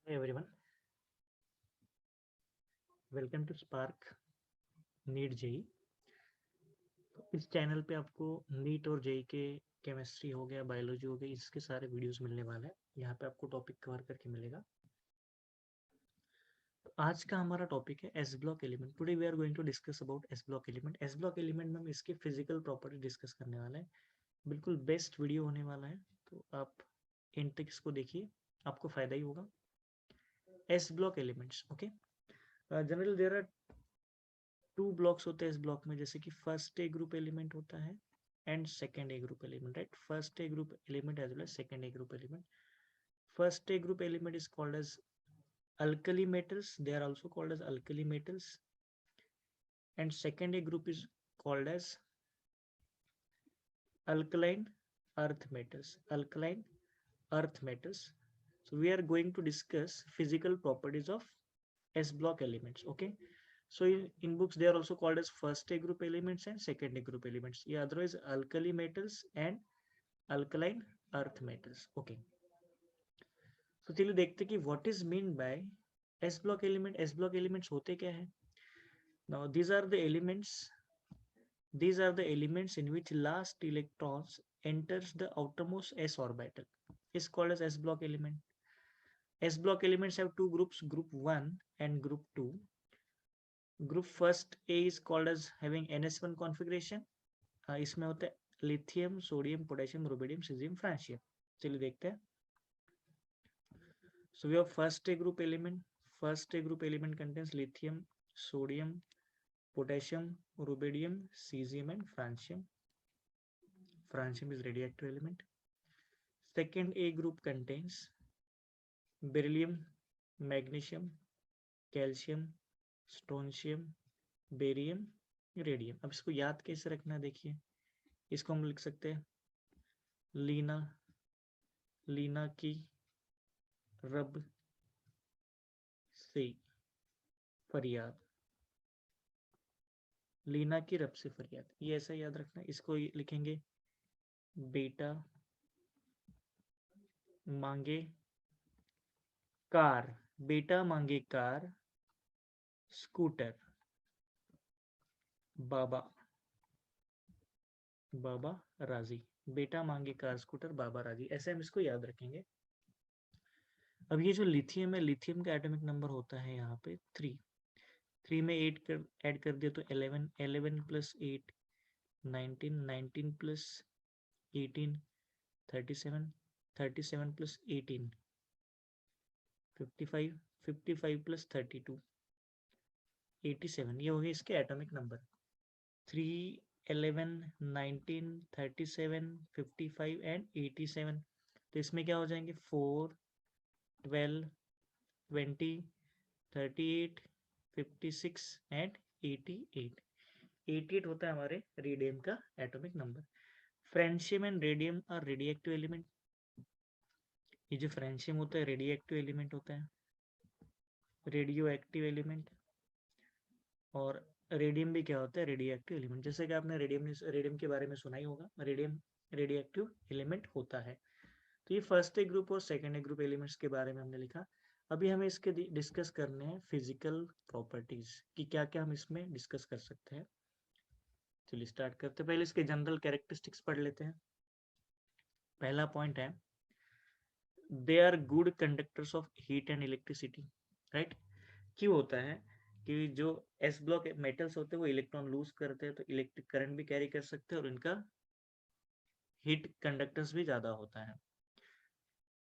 Hey everyone, welcome to Spark NEET JEE. तो इस channel पे आपको नीट और जेई के केमिस्ट्री हो गया, बायोलॉजी हो गई, इसके सारे वीडियोस मिलने वाले हैं। यहाँ पे आपको टॉपिक कवर करके मिलेगा। तो आज का हमारा टॉपिक है s block element. Today we are going to discuss about s block element. S block element में हम इसकी फिजिकल प्रॉपर्टी डिस्कस करने वाले हैं। बिल्कुल बेस्ट वीडियो होने वाला है, तो आप एंड तक इसको देखिए, आपको फायदा ही होगा। S block elements, okay. Generally there are two blocks होते हैं इस ब्लॉक में, जैसे कि फर्स्ट ए ग्रुप एलिमेंट होता है and second A group element, right. First A group element as well as second A group element. First A group element is called as alkali metals. They are also called as alkali metals. And second A group is called as alkaline earth metals. Alkaline earth metals. So we are going to discuss physical properties of S block elements. Okay. So in books they are also called as first A group elements and second A group elements. Yeah, otherwise alkali metals and alkaline earth metals. Okay. तो चलिए देखते कि what is mean by S block element. S block elements होते क्या है? Now these are the elements in which last electrons enters the outermost s orbital is called as s block element. S block elements have two groups, group 1 and group 2. Group first A is called as having ns1 configuration. इसमें होते हैं lithium, sodium, potassium, rubidium, caesium, francium. चलिए देखते हैं। So we have first A group element. First A group element contains lithium, sodium, potassium, rubidium, cesium, and francium. Francium is radioactive element. Second A group contains beryllium, magnesium, calcium, strontium, barium, radium. अब इसको याद कैसे रखना है, देखिए। इसको हम लिख सकते हैं लीना, लीना की रब से फरियाद, लीना की रब से फरियाद, ये ऐसा याद रखना है। इसको लिखेंगे बेटा मांगे कार, बेटा मांगे कार, स्कूटर, बाबा, बाबा राजी। बेटा मांगे कार, स्कूटर, बाबा राजी, ऐसे हम इसको याद रखेंगे। अब ये जो लिथियम है, लिथियम का एटॉमिक नंबर होता है यहाँ पे 3। 3 में 8 ऐड कर दिया तो 11, 11 प्लस 8 19, 19 प्लस 18 37, 37 प्लस 18 55, 55 प्लस 32 87। ये हो गए इसके एटॉमिक नंबर। 3, 11, 19, 37, 55 एंड 87। तो इसमें क्या हो जाएंगे 4, 12, 20, 38, 56 एंड 88। 88 होता है हमारे रेडियम का atomic number. Francium and radium are radioactive element. ये जो फ्रेंशियम होता है रेडियोएक्टिव एलिमेंट होता है, रेडियो एक्टिव एलिमेंट। और रेडियम भी क्या होता है, रेडियो एक्टिव एलिमेंट। जैसे कि आपने रेडियम के बारे में सुना ही होगा, रेडियम रेडियो एक्टिव एलिमेंट होता है। तो ये फर्स्ट ए ग्रुप और सेकेंड ए ग्रुप एलिमेंट्स के बारे में हमने लिखा। अभी हमें इसके डिस्कस करने हैं फिजिकल प्रॉपर्टीज कि क्या क्या हम इसमें डिस्कस कर सकते हैं। चलिए स्टार्ट करते हैं। पहले इसके जनरल कैरेक्टरिस्टिक्स पढ़ लेते हैं। पहला पॉइंट है they are good conductors of heat and electricity, right. क्यों होता है कि जो एस ब्लॉक मेटल्स होते हैं वो इलेक्ट्रॉन लूज करते हैं, तो इलेक्ट्रिक करंट भी कैरी कर सकते हैं और इनका हीट कंडक्टेंस भी ज्यादा होता है।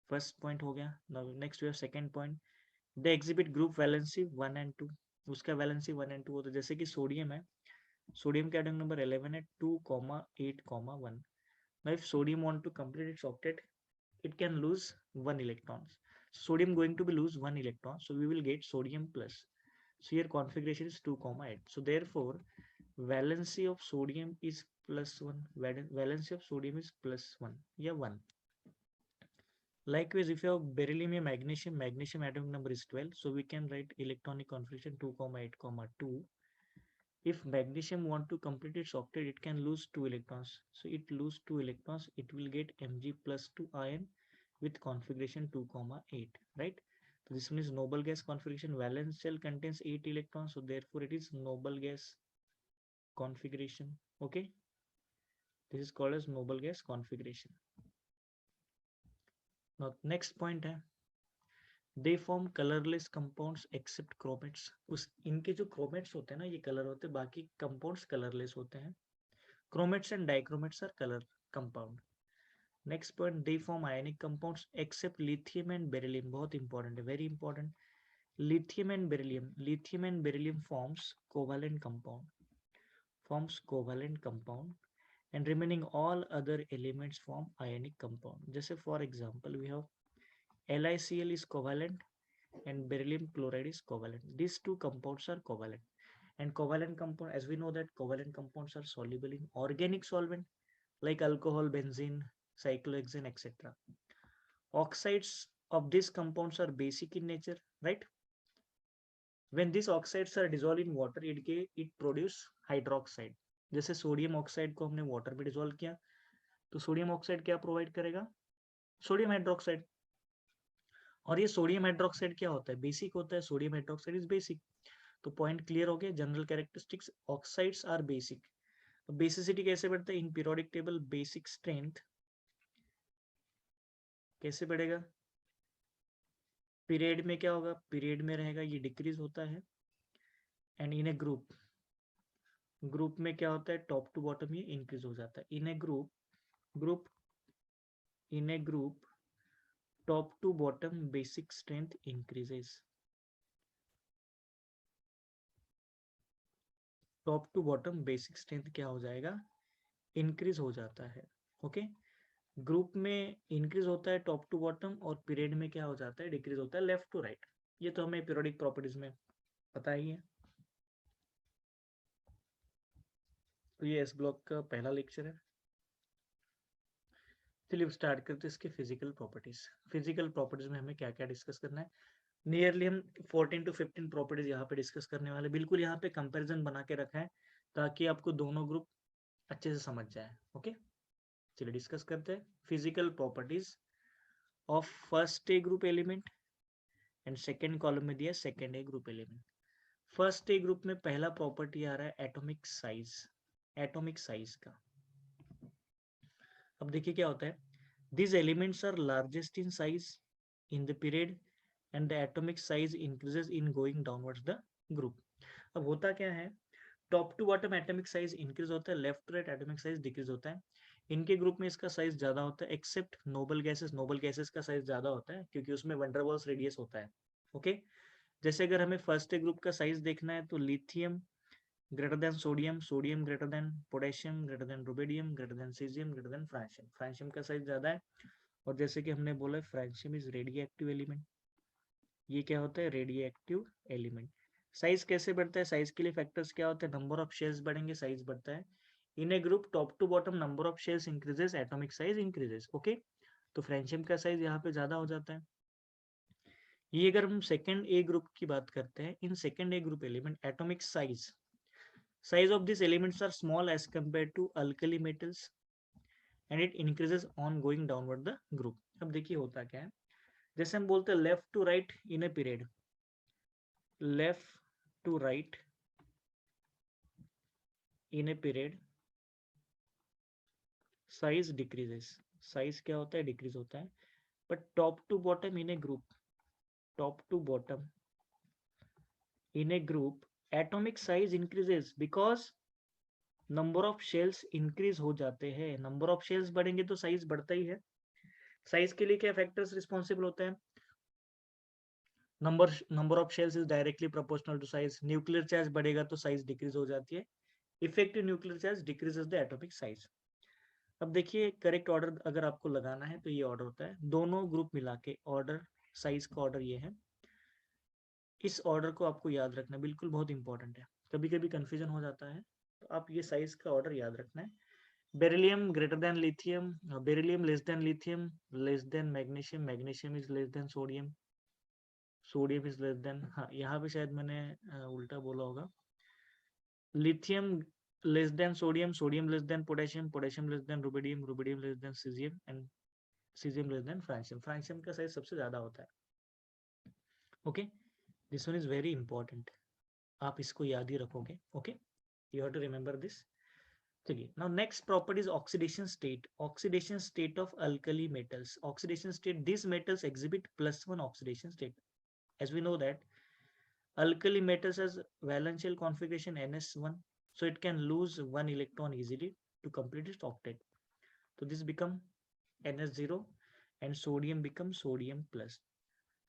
फर्स्ट पॉइंट हो गया। Now next we have second point, they exhibit group valency 1 and 2। उसका वैलेंसी 1 एंड 2 होता है। जैसे कि सोडियम है, सोडियम का एटॉमिक नंबर 11 है, 2, 8, 1। Now if sodium want to complete its octet, it can lose 1 electron. Sodium going to be lose 1 electron, so we will get sodium plus. So here configuration is 2, 8. So therefore valency of sodium is plus 1. Valency of sodium is plus 1. Yeah, 1. Likewise, if you have beryllium and magnesium, magnesium atomic number is 12. So we can write electronic configuration 2, 8, 2. If magnesium want to complete its octet, it can lose 2 electrons. So it lose 2 electrons, it will get Mg plus 2 ion with configuration 2, 8, right. So this one is noble gas configuration. Valence shell contains 8 electrons, so therefore it is noble gas configuration. Okay, this is called as noble gas configuration. Now next point है, they form colorless compounds except chromates. उस इनके जो chromates होते हैं ना, ये color होते हैं, बाकी compounds colorless होते हैं. Chromates and dichromates are color compound. Next point, they form ionic compounds except lithium and beryllium. बहुत important है, very important. Lithium and beryllium forms covalent compound, and remaining all other elements form ionic compound. जैसे for example we have LiCl is covalent and beryllium chloride is covalent. These two compounds are covalent. And covalent compound, as we know that covalent compounds are soluble in organic solvent like alcohol, benzene, cyclohexane, etc. Oxides of these compounds are basic in nature, right? When these oxides are dissolved in water, it produce hydroxide. जैसे sodium oxide को हमने water में dissolve किया तो sodium oxide क्या provide करेगा? Sodium hydroxide. और ये सोडियम हाइड्रोक्साइड क्या होता है? बेसिक होता है. Sodium hydroxide is basic. तो पॉइंट क्लियर हो गया. General characteristics, oxides are basic. Basicity कैसे बढ़ता है? In periodic table basic strength कैसे बढ़ेगा? पीरियड में क्या होगा? पीरियड में रहेगा ये डिक्रीज होता है. एंड इन ए ग्रुप में क्या होता है? टॉप टू बॉटम ये इंक्रीज हो जाता है. In A group top to bottom basic strength increases. Top to bottom basic strength क्या हो जाएगा? इंक्रीज हो जाता है. ओके, ग्रुप में इंक्रीज होता है टॉप टू बॉटम, और पीरियड में क्या हो जाता है? डिक्रीज होता है लेफ्ट टू राइट. ये तो हमें पीरियोडिक प्रॉपर्टीज में पता ही है. तो ये एस ब्लॉक का पहला लेक्चर है. चलिए स्टार्ट करते हैं इसके फिजिकल प्रॉपर्टीज. फिजिकल प्रॉपर्टीज में हमें क्या क्या डिस्कस करना है? नियरली हम 14 to 15 प्रॉपर्टीज यहाँ पे डिस्कस करने वाले. बिल्कुल यहाँ पे कंपैरिजन बना के रखा है ताकि आपको दोनों ग्रुप अच्छे से समझ जाए. ओके, चलिए डिस्कस करते हैं physical properties of first A group element. And second column में दिया second A group element. First A group में पहला प्रॉपर्टी आ रहा है एटॉमिक साइज. एटॉमिक साइज का अब देखिए क्या होता है. These elements are largest in size in the period and the atomic size increases in going downwards the group. अब होता क्या है? Top to bottom atomic size increase होता है, left to right atomic size decrease होता है. इनके group में इसका साइज ज्यादा होता है except noble gases. Noble gases का साइज ज्यादा होता है क्योंकि उसमें वंडरवॉल्स रेडियस होता है. ओके, जैसे अगर हमें फर्स्ट ग्रुप का साइज देखना है तो lithium greater than sodium, sodium greater than potassium, greater than rubidium, greater than cesium, greater than francium. Francium का साइज ज्यादा है. और जैसे कि हमने बोला francium is radio active element. ये क्या होता है? Radioactive element. साइज कैसे बढ़ता है? साइज के लिए फैक्टर्स क्या होते हैं? नंबर ऑफ शेल्स बढ़ेंगे, साइज बढ़ता है. In A group top to bottom number of shells increases, atomic size increases. Okay, तो फ्रांशियम का साइज यहाँ पे ज्यादा हो जाता है. ये अगर हम सेकेंड ए ग्रुप की बात करते हैं, इन second A group element atomic size of these elements are small as compared to alkali metals and it increases on going downward the group. अब देखिए होता क्या है. जैसे हम बोलते हैं left to right in a period, left to right in a period size decreases. Size क्या होता है? डिक्रीज होता है. But top to bottom in A group, top to bottom in A group atomic size increases because number of shells increase हो जाते हैं. Number of shells बढ़ेंगे तो साइज बढ़ता ही है. साइज के लिए क्या फैक्टर्स रिस्पॉन्सिबल होते हैं? Number of shells is directly proportional to size. Nuclear charge बढ़ेगा तो साइज डिक्रीज हो जाती है. Effective nuclear charge decreases the atomic size. अब देखिए करेक्ट ऑर्डर अगर आपको लगाना है तो ये ऑर्डर होता है. दोनों ग्रुप मिला के ऑर्डर, साइज का ऑर्डर ये है. इस ऑर्डर को आपको याद रखना बिल्कुल बहुत इंपॉर्टेंट है. कभी कभी कंफ्यूजन हो जाता है, तो आप ये साइज का ऑर्डर याद रखना है. Beryllium greater than lithium, beryllium less than lithium, less than magnesium, magnesium is less than sodium, sodium is less than, हाँ यहाँ पे शायद मैंने उल्टा बोला होगा. Lithium less than sodium, sodium less than potassium, potassium less than rubidium, rubidium less than caesium, and caesium less than francium. Francium का size सबसे ज्यादा होता है. Okay, this one is very important, आप इसको याद ही रखोगे. Okay, you have to remember this. चलिए, now next property is oxidation state. Oxidation state of alkali metals. Oxidation state, this metals exhibit +1 oxidation state. As we know that alkali metals has valential configuration ns1, so it can lose one electron easily to complete its octet. So this become ns0 and sodium becomes sodium plus.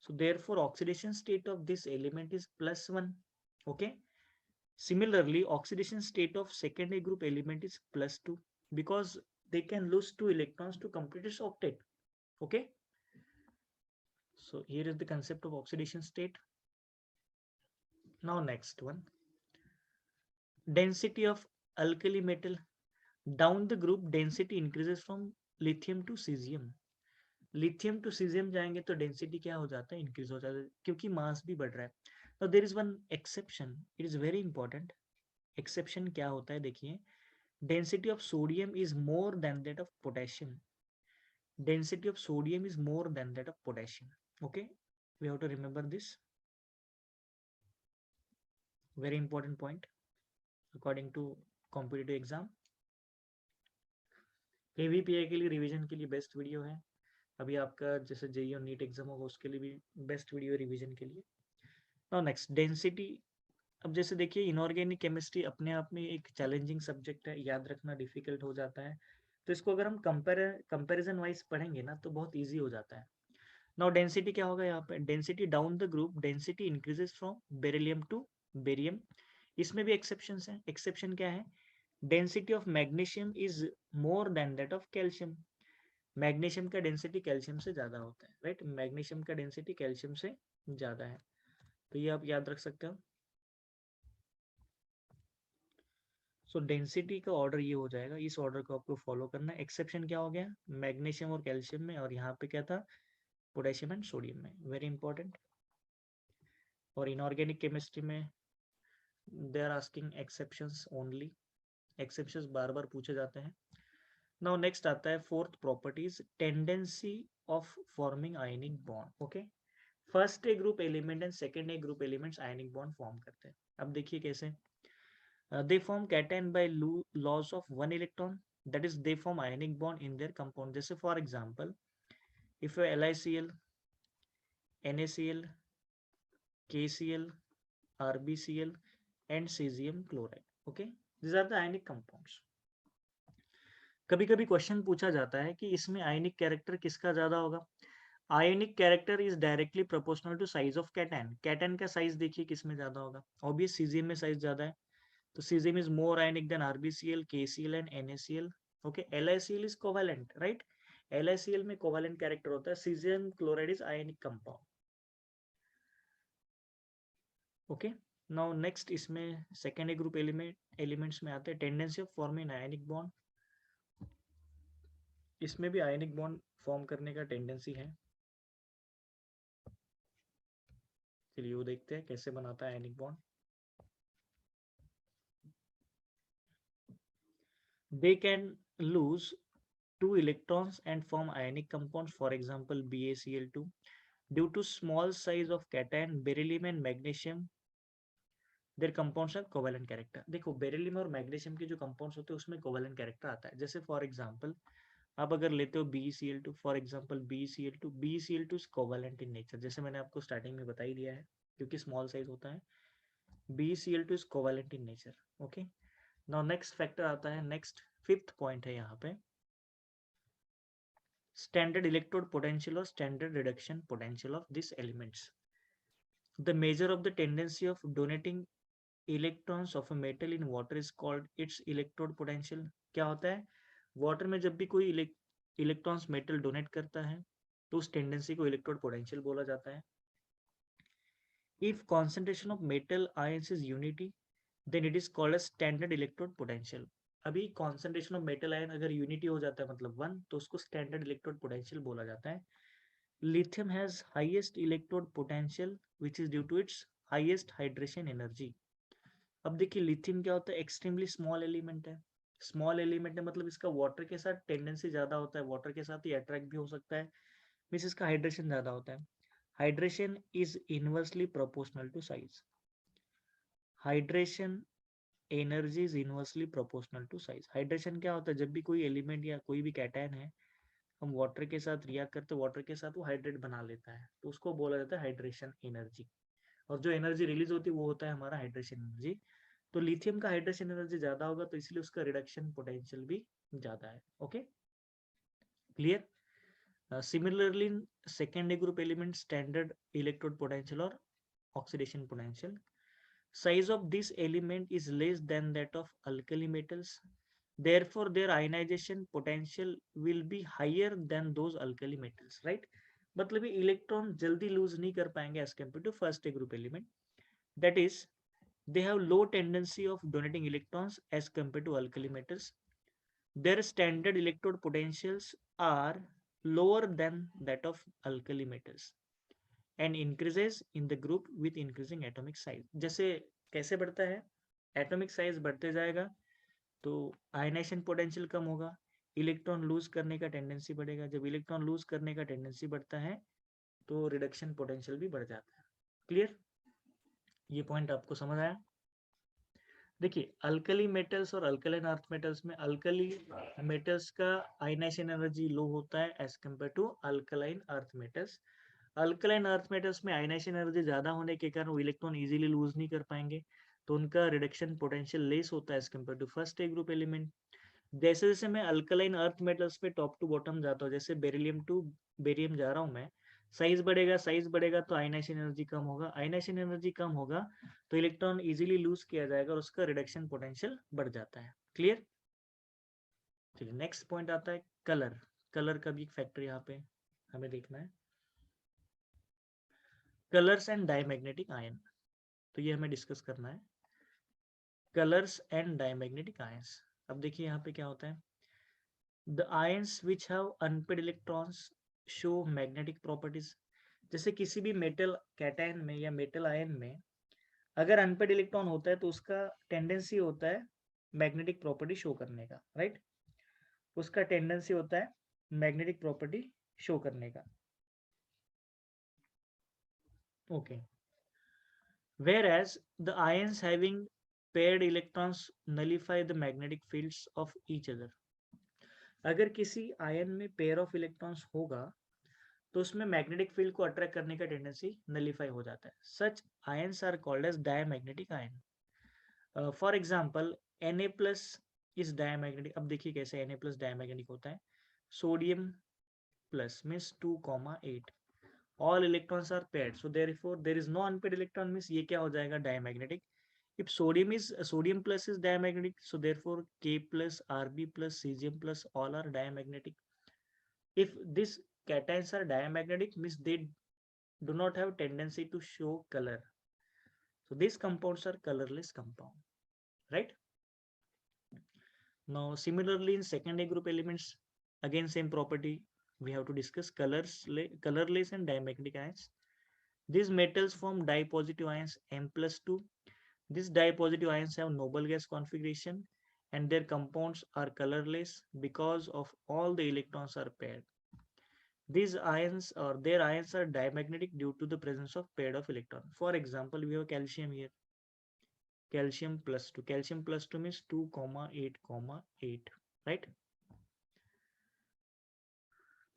So therefore oxidation state of this element is +1. Okay, similarly oxidation state of secondary group element is +2 because they can lose 2 electrons to complete its octet. Okay, so here is the concept of oxidation state. Now next one, density of alkali metal. Down the group density increases from lithium to cesium. Lithium to cesium जाएंगे तो density क्या हो जाता है, increase हो जाता है, क्योंकि मास भी बढ़ रहा है. तो there is one exception, it is very important. Exception क्या होता है देखिए, density of sodium is more than that of potassium. Density of sodium is more than that of potassium. Okay, we have to remember this, very important point according to competitive exam. KVPY के लिए revision के लिए best video है. अभी आपका जैसे JEE और NEET exam होगा उसके लिए भी बेस्ट वीडियो रिवीजन के लिए. Now next, density. अब जैसे देखिए इनऑर्गेनिक केमिस्ट्री अपने आप में एक चैलेंजिंग सब्जेक्ट है, याद रखना डिफिकल्ट हो जाता है. तो इसको अगर हम कंपैरिजन वाइज पढ़ेंगे ना तो बहुत इजी हो जाता है. नाउ डेंसिटी क्या होगा यहाँ पे, density down the group density increases from beryllium to barium. इसमें भी एक्सेप्शंस हैं. एक्सेप्शन क्या है, density of magnesium is more than that of calcium. Magnesium का डेंसिटी कैल्शियम से ज्यादा होता है, राइट. मैग्नीशियम का डेंसिटी कैल्शियम से ज्यादा है, तो ये आप याद रख सकते हो. सो डेंसिटी का ऑर्डर ये हो जाएगा, इस ऑर्डर को आपको फॉलो करना है. एक्सेप्शन क्या हो गया, मैग्नीशियम और कैल्शियम में, और यहाँ पे क्या था, पोटेशियम एंड सोडियम में. Very important. और इनऑर्गेनिक केमिस्ट्री में they are asking exceptions only. Exceptions बार बार पूछे जाते हैं. नाउ नेक्स्ट आता है fourth properties, tendency of forming ionic bond. Okay, first A group element and second A group elements ionic bond form करते हैं. अब देखिए कैसे, they form cation by loss of one electron, that is they form ionic bond in their compound. जैसे for example, if you LiCl, NaCl, KCl, RbCl and cesium chloride. Okay, these are the ionic compounds. कभी कभी question पूछा जाता है कि इसमें आयनिक character किसका ज्यादा होगा. Ionic character is directly proportional to size of cation. Cation का साइज देखिए किसमें ज्यादा होगा, ऑब्वियस सीजियम में साइज ज्यादा है, तो cesium is more ionic than RbCl, KCl and NaCl. Okay, LiCl is covalent, right? LiCl में covalent character होता है. Cesium chloride is ionic compound. Okay, now next इसमें secondary group elements में आते हैं, tendency of forming ionic bond. इसमें भी ionic bond form करने का tendency है. चलिए वो देखते हैं कैसे बनाता है ionic bond. They can lose 2 electrons and form ionic compounds, for example BaCl2, due to small size of cation. Beryllium and magnesium, their compounds have covalent character. देखो बेरिलियम और मैग्नीशियम के जो कंपाउंड्स होते हैं उसमें कोवेलेंट कैरेक्टर आता है. जैसे फॉर एग्जांपल आप अगर लेते हो BeCl2, for example BeCl2 is covalent in nature, जैसे मैंने आपको स्टार्टिंग में बता ही दिया है, क्योंकि स्मॉल साइज होता है. BeCl2 is covalent in nature. Okay, now next factor आता है, नेक्स्ट फिफ्थ पॉइंट है यहाँ पे, standard electrode potential or standard reduction potential of these elements. The measure of the tendency of donating electrons of a metal in water is called its electrode potential. क्या होता है, water में जब भी कोई इलेक्ट्रॉन्स मेटल डोनेट करता है तो उस टेंडेंसी को इलेक्ट्रोड पोटेंशियल बोला जाता है. If concentration of metal ions is unity, then it is called as standard electrode potential. अभी कॉन्सेंट्रेशन ऑफ मेटल आयन अगर यूनिटी हो जाता है मतलब 1, तो उसको स्टैंडर्ड इलेक्ट्रोड पोटेंशियल बोला जाता है. Lithium has highest electrode potential which is due to its highest hydration energy. अब देखिए लिथियम क्या होता है, एक्सट्रीमली स्मॉल एलिमेंट है. स्मॉल एलिमेंट है मतलब इसका वाटर के साथ टेंडेंसी ज्यादा होता है, वाटर के साथ ही अट्रैक्ट भी हो सकता है, मींस इसका हाइड्रेशन ज्यादा होता है. Hydration is inversely proportional to size. Hydration energy is inversely proportional to size. Hydration क्या होता है? जब भी कोई एलिमेंट या कोई भी कैटायन है, हम वाटर के साथ रिएक्ट करते हैं, वाटर के साथ वो हाइड्रेट बना लेता है, तो उसको बोला जाता है हाइड्रेशन एनर्जी. और जो एनर्जी रिलीज होती है वो होता है हमारा हाइड्रेशन एनर्जी. तो लिथियम का हाइड्रेशन एनर्जी ज्यादा होगा, तो इसलिए उसका रिडक्शन पोटेंशियल भी ज्यादा है. Okay, clear. Similarly in secondary group element, standard electrode potential और oxidation potential, size of this element is less than that of alkali metals, therefore their ionization potential will be higher than those alkali metals, right? मतलब ये electron जल्दी loose नहीं कर पाएंगे as compared to first group element. That is, they have low tendency of donating electrons as compared to alkali metals. Their standard electrode potentials are lower than that of alkali metals and increases in the group with increasing atomic size. जैसे कैसे बढ़ता है? Atomic size बढ़ते जाएगा तो ionization potential कम होगा, electron lose करने का टेंडेंसी बढ़ेगा. जब इलेक्ट्रॉन लूज करने का टेंडेंसी बढ़ता है तो रिडक्शन पोटेंशियल भी बढ़ जाता है. क्लियर? ये पॉइंट आपको समझ आया? देखिए, अल्कली मेटल्स और अल्कलाइन अर्थ मेटल्स में अल्कली मेटल्स का आयनाइजेशन एनर्जी लो होता है as compare to alkaline earth metals. Alkaline earth metals में आयनाइजेशन एनर्जी ज्यादा होने के कारण वो इलेक्ट्रॉन इजीली लूज नहीं कर पाएंगे, तो उनका रिडक्शन पोटेंशियल लेस होता है as compare to first A group element. जैसे जैसे मैं अल्कलाइन अर्थ मेटल्स पे टॉप टू बॉटम जाता हूँ, जैसे बेरिलियम टू बेरियम जा रहा हूँ मैं, साइज बढ़ेगा तो आयनाइजेशन एनर्जी कम होगा, आयनाइजेशन एनर्जी कम होगा तो इलेक्ट्रॉन इजीली लूज किया जाएगा और उसका रिडक्शन पोटेंशियल बढ़ जाता है. क्लियर? चलिए, नेक्स्ट पॉइंट आता है कलर. कलर का भी एक फैक्टर यहाँ पे हमें देखना है. कलर्स एंड डायमैग्नेटिक आयन, तो ये हमें डिस्कस करना है. Colours and diamagnetic ions. अब देखिए यहाँ पे क्या होता है. The ions which have unpaired electrons show magnetic properties. जैसे किसी भी मेटल कैटायन में या मेटल आयन में अगर अनपेड इलेक्ट्रॉन होता है तो उसका टेंडेंसी होता है मैग्नेटिक प्रॉपर्टी शो करने का, राइट? उसका टेंडेंसी होता है मैग्नेटिक प्रॉपर्टी शो करने का. Okay. Whereas the ions having paired electrons nullify the magnetic fields of each other. अगर किसी आयन में पेयर ऑफ इलेक्ट्रॉन्स होगा तो उसमें मैग्नेटिक फील्ड को अट्रैक्ट करने का टेंडेंसी नलिफाई हो जाता है. Such ions are called as diamagnetic ion. For example Na plus is diamagnetic. अब देखिए कैसे Na प्लस डायमैग्नेटिक होता है. Sodium plus means 2,8. All electrons are paired, so therefore there is no unpaired electron, means ये क्या हो जाएगा? Diamagnetic. If sodium plus is diamagnetic, so therefore K plus, Rb plus, Cesium plus all are diamagnetic. If these cations are diamagnetic, means they do not have tendency to show color. So these compounds are colorless compound, right? Now similarly in secondary group elements, again same property we have to discuss. Colorless and diamagnetic ions. These metals form dipositive ions M+2. These dipositive ions have noble gas configuration and their compounds are colorless because of all the electrons are paired. These ions or their ions are diamagnetic due to the presence of paired of electron. For example, we have calcium here. Calcium +2. Calcium +2 means 2,8,8, right?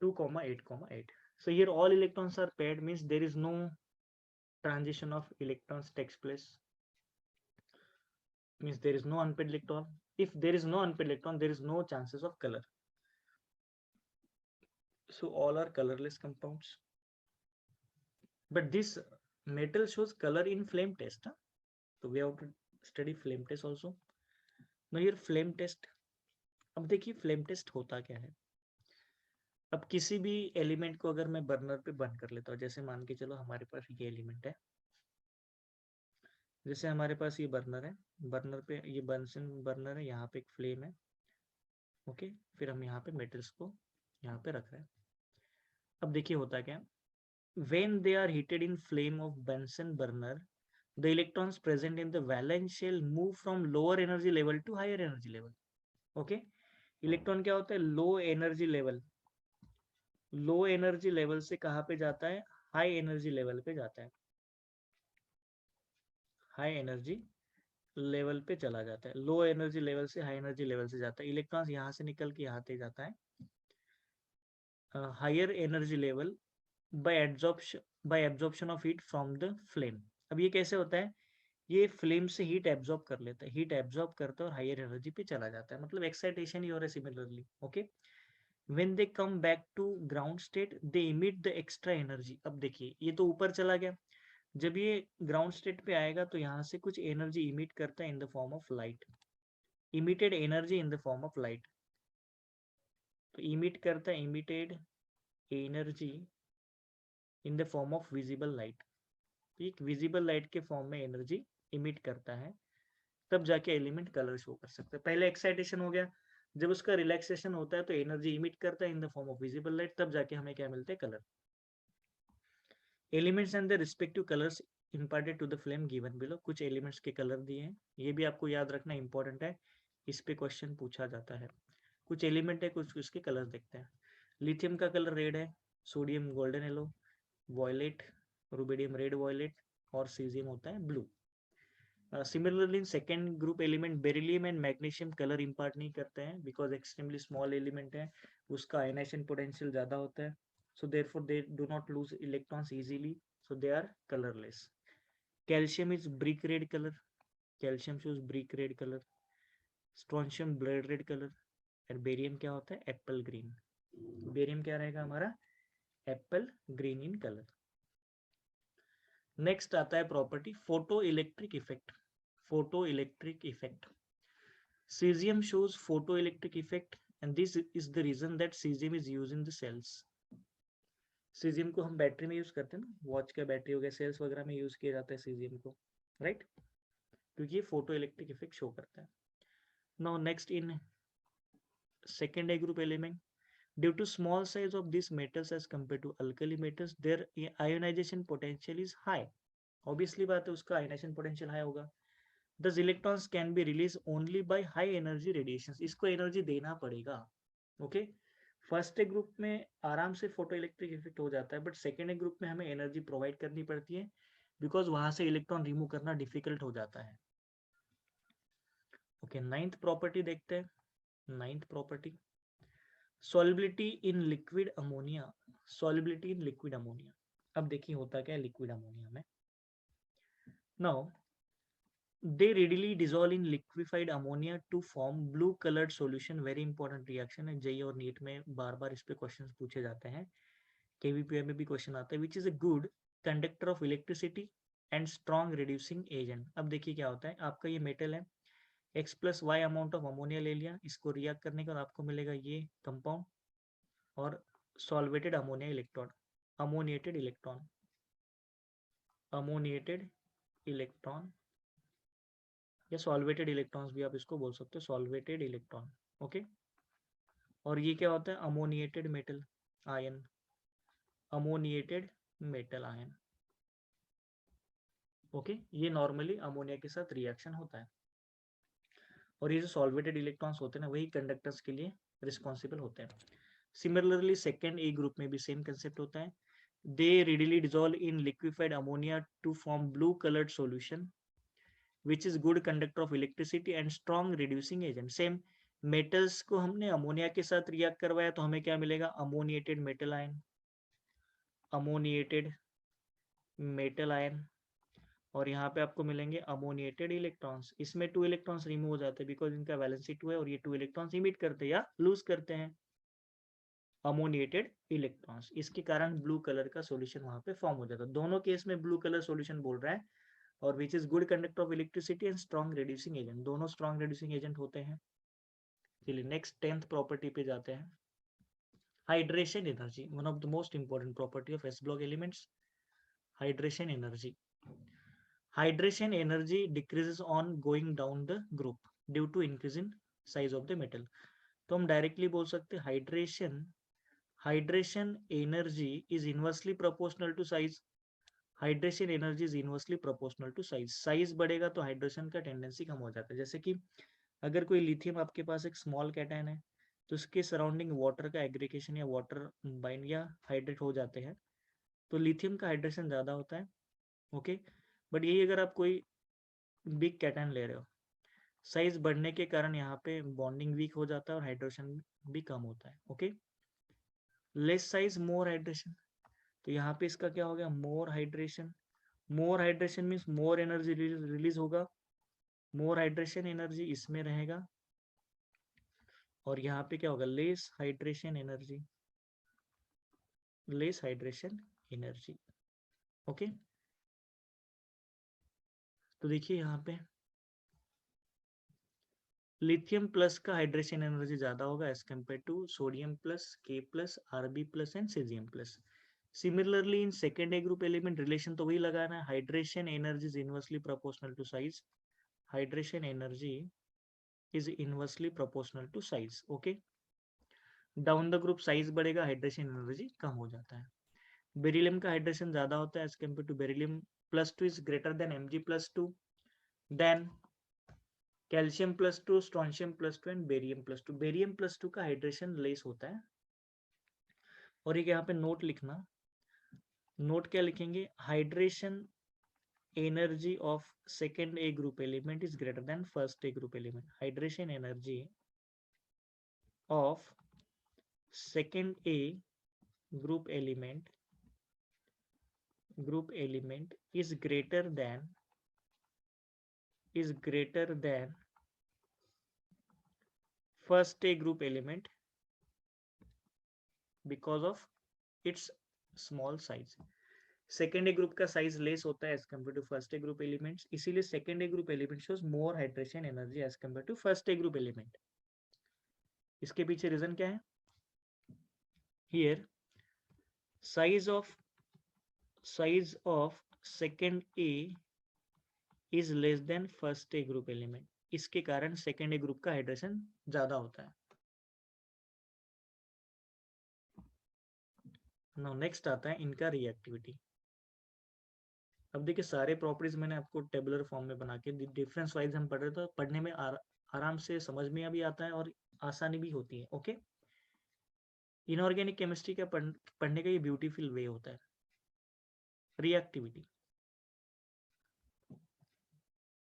2,8,8. So here all electrons are paired, means there is no transition of electrons takes place, means there is no unpaired electron. If there is no unpaired electron, there is no chances of color. So all are colorless compounds. But this metal shows color in flame test. So we have to study flame test also. Now here flame test. अब देखिए flame test होता क्या है. अब किसी भी element को अगर मैं बर्नर पे बर्न कर लेता हूँ, जैसे मान के चलो हमारे पास ये एलिमेंट है, जैसे हमारे पास ये बर्नर है, बर्नर पे ये बंसन बर्नर है, यहाँ पे एक फ्लेम है. ओके, फिर हम यहाँ पे मेटल्स को यहाँ पे रख रहे हैं. अब देखिए होता क्या. When they are heated in flame of Bunsen burner, the electrons present in the valence shell move from lower energy level to higher energy level. Okay, electron क्या होता है? लो एनर्जी लेवल से कहाँ पे जाता है? हाई एनर्जी लेवल पे जाता है, हाई एनर्जी लेवल पे चला जाता है। लो एनर्जी लेवल से हाई एनर्जी लेवल से जाता है। इलेक्ट्रॉन्स यहाँ से निकल के यहाँ तक जाता है। Higher energy level by absorption of heat from the flame. अब ये कैसे होता है, ये फ्लेम से हीट एब्जॉर्ब कर लेता है, हीट एब्जॉर्ब करता है और हायर एनर्जी पे चला जाता है, मतलब एक्साइटेशन ही हो रहा है similarly. Okay, when they come back to ground state they emit the extra energy. अब देखिए ये तो ऊपर चला गया, जब ये ग्राउंड स्टेट पे आएगा तो यहाँ से कुछ एनर्जी इमिट करता है in the form of light, emitted energy in the form of light. तो इमिट करता है emitted energy in the form of visible light. एक विजिबल लाइट के फॉर्म में एनर्जी इमिट करता है, तब जाके एलिमेंट कलर शो कर सकते हैं। पहले एक्साइटेशन हो गया, जब उसका रिलैक्सेशन होता है तो एनर्जी इमिट करता है in the form of visible light, तब जाके हमें क्या मिलते हैं, colour. Elements and the respective colours imparted to the flame given below. कुछ एलिमेंट्स के कलर दिए हैं, ये भी आपको याद रखना इंपॉर्टेंट है, इस पे क्वेश्चन पूछा जाता है। कुछ एलिमेंट है, कुछ उसके कलर देखते हैं। लिथियम का कलर रेड है, sodium golden yellow, violet, rubidium red violet और सीजियम होता है blue. Similarly in second group element beryllium and magnesium colour impart नहीं करते हैं, बिकॉज एक्सट्रीमली स्मॉल एलिमेंट है, उसका आयनाइजेशन पोटेंशियल ज्यादा होता है, so therefore they do not lose electrons easily, so they are colorless. Calcium is brick red color, calcium shows brick red color, strontium blood red color, और barium क्या होता है, Apple green. Barium क्या रहेगा हमारा, Apple green in colour. Next आता है property photo electric effect. Photo electric effect, cesium shows photoelectric effect and this is the reason that cesium is used in the cells. Caesium को हम battery में use करते हैं ना, watch का battery हो गया, सेल्स वगैरह में यूज किया जाता है सीजियम को, राइट, क्योंकि ये फोटो इलेक्ट्रिक इफेक्ट शो करता है। Now next in second A group element, due to small size of this metals as compare to alkali metals their ionization potential is high. Obviously बात है, उसका ionization potential high होगा। Thus electrons can be release only by high energy radiation, इसको energy देना पड़ेगा। Okay, first group में आराम से फोटो इलेक्ट्रिक इफेक्ट हो जाता है, बट सेकेंड ग्रुप में हमें एनर्जी प्रोवाइड करनी पड़ती है, बिकॉज वहां से इलेक्ट्रॉन रिमूव करना डिफिकल्ट हो जाता है। ओके, नाइन्थ प्रॉपर्टी देखते हैं। Ninth property, solubility in liquid ammonia. Solubility in liquid ammonia, अब देखिए होता क्या है लिक्विड अमोनिया में। Now they readily dissolve in liquefied ammonia to form blue colored solution। very important reaction है, जेई और नीट में बार बार इस पे क्वेश्चन पूछे जाते हैं, केवीपीआई में भी क्वेश्चन आता है, which is a good conductor of electricity and strong reducing agent. अब देखिए क्या होता है, आपका ये मेटल है, x plus Y amount of ammonia ले लिया, इसको रिएक्ट करने के बाद आपको मिलेगा ये कंपाउंड और solvated ammonia electron, ammoniated electron, ammoniated electron या सॉल्वेटेड इलेक्ट्रॉन्स भी आप इसको बोल सकते हो, सॉल्वेटेड इलेक्ट्रॉन। ओके, और ये क्या होता है, ammoniated metal ion, ammoniated metal ion. Okay, ये नॉर्मली अमोनिया के साथ रिएक्शन होता है, और ये जो सॉल्वेटेड इलेक्ट्रॉन्स होते हैं ना, वही कंडक्टर्स के लिए रिस्पॉन्सिबल होते हैं। सिमिलरली सेकेंड ए ग्रुप में भी सेम कंसेप्ट होता है, दे readily dissolve in liquefied ammonia to form blue colored solution which is good conductor of electricity and strong reducing agent। Same metals को हमने अमोनिया के साथ रिएक्ट करवाया तो हमें क्या मिलेगा, ammoniated metal ion, ammoniated metal ion, और यहाँ पे आपको मिलेंगे अमोनिएटेड इलेक्ट्रॉन्स। इसमें 2 इलेक्ट्रॉन्स रिमूव हो जाते हैं बिकॉज इनका वैलेंसी 2 है, और ये 2 इलेक्ट्रॉन्स इमिट करते हैं या लूज करते हैं अमोनिएटेड इलेक्ट्रॉन्स, इसके कारण ब्लू कलर का सॉल्यूशन वहां पे फॉर्म हो जाता है। दोनों केस में ब्लू कलर सॉल्यूशन बोल रहा है, और which is good conductor of electricity and strong reducing agent, दोनों स्ट्रॉन्ग रिड्यूसिंग एजेंट होते हैं। चलिए नेक्स्ट 10th प्रॉपर्टी पे जाते हैं, hydration energy, one of the most important property of S block elements, hydration energy. Hydration energy decreases on going down the group due to increase in size of the metal. तो हम directly बोल सकते हैं hydration energy is inversely proportional to size. Hydration energy is inversely proportional to size, size बढ़ेगा तो hydration का tendency कम हो जाता है। जैसे कि अगर कोई लिथियम आपके पास एक स्मॉल कैटायन है तो उसके सराउंडिंग वाटर का एग्रीगेशन या वाटर बाइंड या हाइड्रेट हो जाते हैं, तो लिथियम का हाइड्रेशन ज़्यादा होता है, ओके। बट यही अगर आप कोई बिग कैटायन ले रहे हो, साइज बढ़ने के कारण यहाँ पे बॉन्डिंग वीक हो जाता है और हाइड्रेशन भी कम होता है, okay. Less size more hydration, तो यहाँ पे इसका क्या हो गया, more hydration. More hydration means more energy release होगा, मोर हाइड्रेशन एनर्जी इसमें रहेगा, और यहाँ पे क्या होगा, less hydration energy, less hydration energy, okay. तो देखिए यहाँ पे लिथियम प्लस का हाइड्रेशन एनर्जी ज्यादा होगा as compare to sodium plus, K plus, RB plus and caesium plus. Similarly in second A group element relation तो वही लगाना है, hydration energy is inversely proportional to size, hydration energy is inversely proportional to size, okay. Down the group size बढ़ेगा, hydration energy कम हो जाता है। Beryllium का हाइड्रेशन ज्यादा होता है as compare to beryllium plus two is greater than Mg plus two, then calcium plus two, strontium plus two and barium plus two. Barium plus two का हाइड्रेशन लेस होता है, और एक यहाँ पे नोट लिखना, नोट क्या लिखेंगे, hydration energy of second A group element is greater then first A group element. Hydration energy of second A group element is greater than first A group element because of its small size. Second A group का size less होता है as compare to first A group elements, इसीलिए second A group element shows more hydration energy as compare to first A group element. इसके पीछे reason क्या है, here size of second A is less than first A group element, इसके कारण second A group का hydration ज्यादा होता है। नाउ नेक्स्ट आता है इनका रिएक्टिविटी। अब देखिए सारे प्रॉपर्टीज मैंने आपको टेबुलर फॉर्म में बना के डिफरेंस वाइज हम पढ़ रहे, तो पढ़ने में आराम से समझ में भी आता है और आसानी भी होती है, ओके। इनऑर्गेनिक केमिस्ट्री का पढ़ने का ये ब्यूटीफुल वे होता है। Reactivity,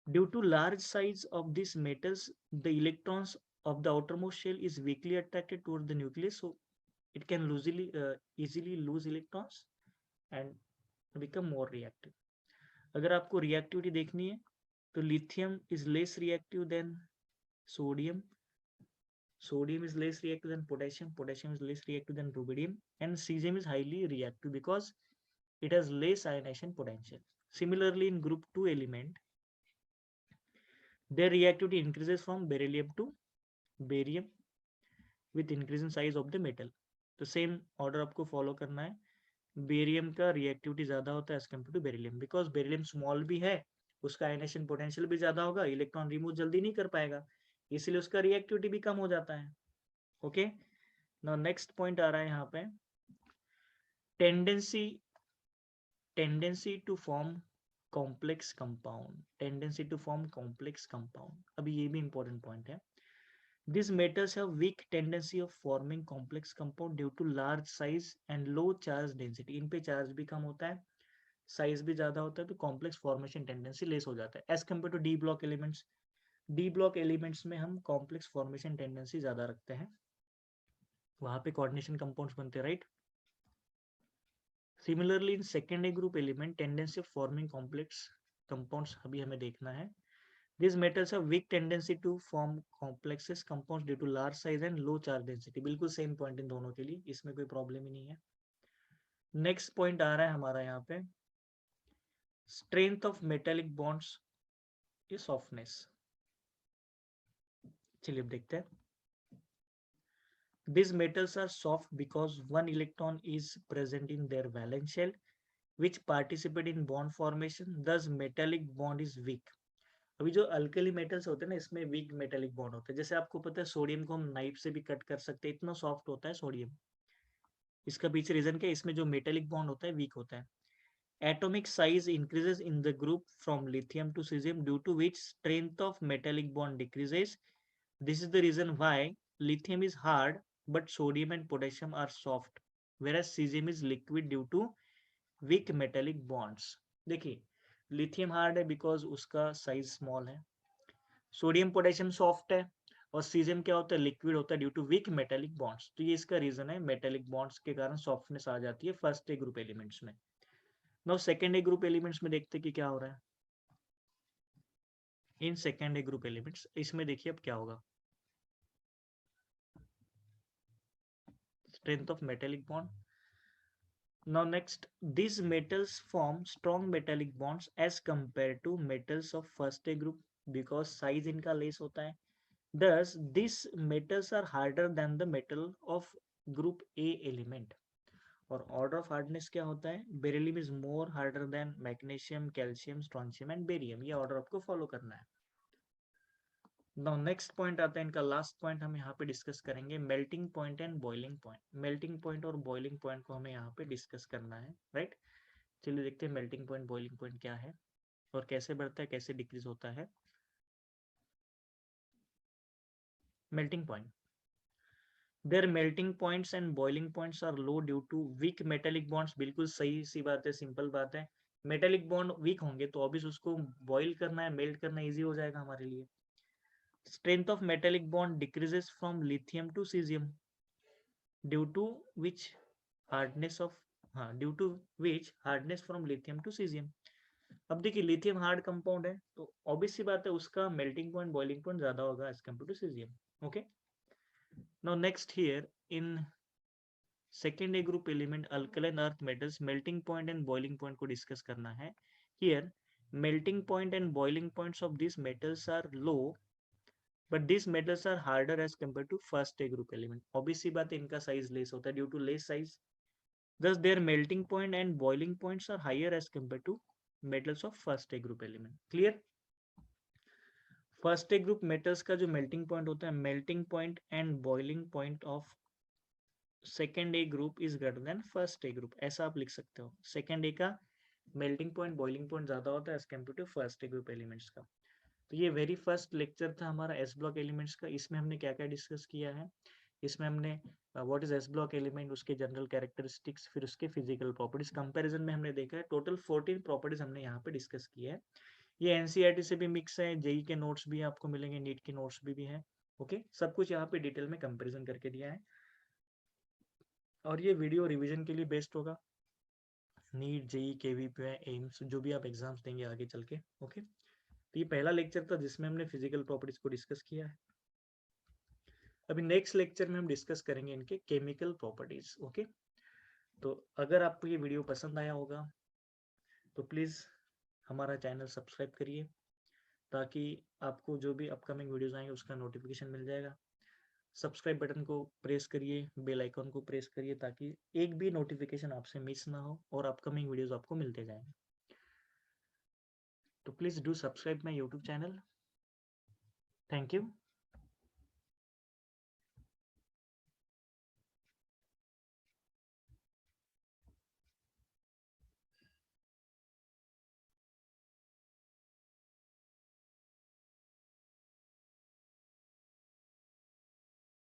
due to large size of this metals the electrons of the outermost shell is weakly attracted toward the nucleus, so it can easily lose electrons and become more reactive. अगर आपको reactivity देखनी है तो lithium is less reactive than sodium, sodium is less reactive than potassium is less reactive than rubidium, and cesium is highly reactive because it has less ionization potential. Similarly, in group 2 element, their reactivity increases from beryllium to barium with increase in size of the metal. तो same order आपको follow करना है, barium का reactivity ज्यादा होता है as compare to beryllium, because beryllium small भी है, उसका आयनेशन पोटेंशियल भी ज्यादा होगा, इलेक्ट्रॉन रिमूव जल्दी नहीं कर पाएगा, इसलिए उसका रिएक्टिविटी भी कम हो जाता है, ओके। नाउ नेक्स्ट पॉइंट आ रहा है यहाँ पे, tendency to form complex compound, अभी ये भी इंपॉर्टेंट पॉइंट है। These metals have weak tendency of forming complex compound due to large size and low charge density. इन पे चार्ज भी कम होता है, साइज भी ज्यादा होता है, तो कॉम्प्लेक्स फॉर्मेशन टेंडेंसी लेस हो जाता है as compare to D block elements. D block elements में हम कॉम्प्लेक्स फॉर्मेशन टेंडेंसी ज्यादा रखते हैं, वहां पे कोऑर्डिनेशन कंपाउंड्स बनते हैं, right. Similarly in second A group element tendency of forming complex compounds अभी हमें देखना है। These metals have weak tendency to form complexes compounds due to large size and low charge density. बिल्कुल same point in दोनों के लिए, इसमें कोई प्रॉब्लम ही नहीं है। नेक्स्ट पॉइंट आ रहा है हमारा यहाँ पे, स्ट्रेंथ ऑफ मेटेलिक बॉन्ड्स की सॉफ्टनेस। चलिए अब देखते हैं। These metals are soft because one electron is present in their valence shell which participate in bond formation, thus metallic bond is weak. अभी जो अल्कली मेटल्स होते हैं ना, इसमें वीक मेटेलिक बॉन्ड होता है, जैसे आपको पता है सोडियम को हम नाइफ से भी कट कर सकते हैं, इतना सॉफ्ट होता है सोडियम। इसका पीछे रीजन क्या है, इसमें जो मेटेलिक बॉन्ड होता है वीक होता है। Atomic size increases in the group from lithium to caesium due to which strength of metallic bond decreases, this is the reason why lithium is hard but sodium and potassium are soft whereas cesium is liquid due to weak metallic bonds, देखिए lithium hard है because उसका size small है, sodium potassium soft है, और caesium क्या होता है, liquid होता है due to weak metallic bonds. तो ये इसका रीजन है, मेटेलिक बॉन्ड्स के कारण सॉफ्टनेस आ जाती है फर्स्ट ए ग्रुप एलिमेंट्स में। Now second A group elements में देखते कि क्या हो रहा है। इन सेकेंड ए ग्रुप एलिमेंट्स, इसमें देखिए अब क्या होगा, strength of metallic bond. Now next, these metals form strong metallic bonds as compared to metals of first A group because size इनका less होता है. Thus, these metals are harder than the metal of group A element. और order of hardness क्या होता है, beryllium is more harder than magnesium, calcium, strontium and barium. ये order आपको follow करना है. नाउ नेक्स्ट पॉइंट आता है इनका, लास्ट पॉइंट हम यहाँ पे डिस्कस करेंगे, melting point and boiling point. Melting point और बॉइलिंग पॉइंट को हमें यहाँ पे डिस्कस करना है, राइट। चलिए देखते हैं मेल्टिंग पॉइंट बॉइलिंग पॉइंट क्या है और कैसे बढ़ता है, कैसे डिक्रीज होता है। Melting point, their melting points and boiling points are low due to weak metallic bonds. बिल्कुल सही सी बात है, सिंपल बात है। मेटेलिक बॉन्ड वीक होंगे तो ऑब्वियस उसको बॉइल करना है, मेल्ट करना इजी हो जाएगा हमारे लिए। Strength of metallic bond decreases from lithium to cesium due to which hardness of due to which hardness from lithium to cesium। अब देखिए लिथियम हार्ड कंपाउंड है तो ऑब्वियस सी बात है उसका मेल्टिंग पॉइंट बॉइलिंग पॉइंट ज्यादा होगा as compare to caesium. Okay, now next here in second A group element alkaline earth metals, melting point and boiling point को डिस्कस करना है। Here melting point and boiling points of this metals are low but these metals are harder as compared to first A group element। obviously बात है इनका size less होता है due to less size, thus their melting point and boiling points are higher as compared to metals of first A group element। clear। first A group metals का जो melting point होता है, melting point and boiling point of second A group is greater than first A group, ऐसा आप लिख सकते हो। second A का melting point boiling point ज्यादा होता है as compared to first A group elements का। तो ये वेरी फर्स्ट लेक्चर था हमारा एस ब्लॉक एलिमेंट्स का। इसमें हमने क्या क्या डिस्कस किया है, इसमें हमने what is S block element, उसके जनरल कैरेक्टरिस्टिक्स, फिर उसके फिजिकल प्रॉपर्टीज, कंपैरिजन में हमने देखा है टोटल 14 प्रॉपर्टीज हमने यहाँ पे डिस्कस किया है। ये एनसीईआरटी से भी मिक्स है, जेई के नोट्स भी आपको मिलेंगे, नीट के नोट्स भी है। ओके, सब कुछ यहाँ पे डिटेल में कंपेरिजन करके दिया है और ये वीडियो रिविजन के लिए बेस्ट होगा, नीट, जेई, केवीपी, एम्स, जो भी आप एग्जाम्स देंगे आगे चल के। ओके, तो ये पहला लेक्चर था जिसमें हमने फिजिकल प्रॉपर्टीज को डिस्कस किया है। अभी नेक्स्ट लेक्चर में हम डिस्कस करेंगे इनके केमिकल प्रॉपर्टीज। ओके, तो अगर आपको ये वीडियो पसंद आया होगा तो प्लीज हमारा चैनल सब्सक्राइब करिए ताकि आपको जो भी अपकमिंग वीडियोस आएंगे उसका नोटिफिकेशन मिल जाएगा। सब्सक्राइब बटन को प्रेस करिए, बेल आइकन को प्रेस करिए ताकि एक भी नोटिफिकेशन आपसे मिस ना हो और अपकमिंग वीडियोस आपको मिलते जाएंगे। तो please do subscribe my YouTube channel. Thank you.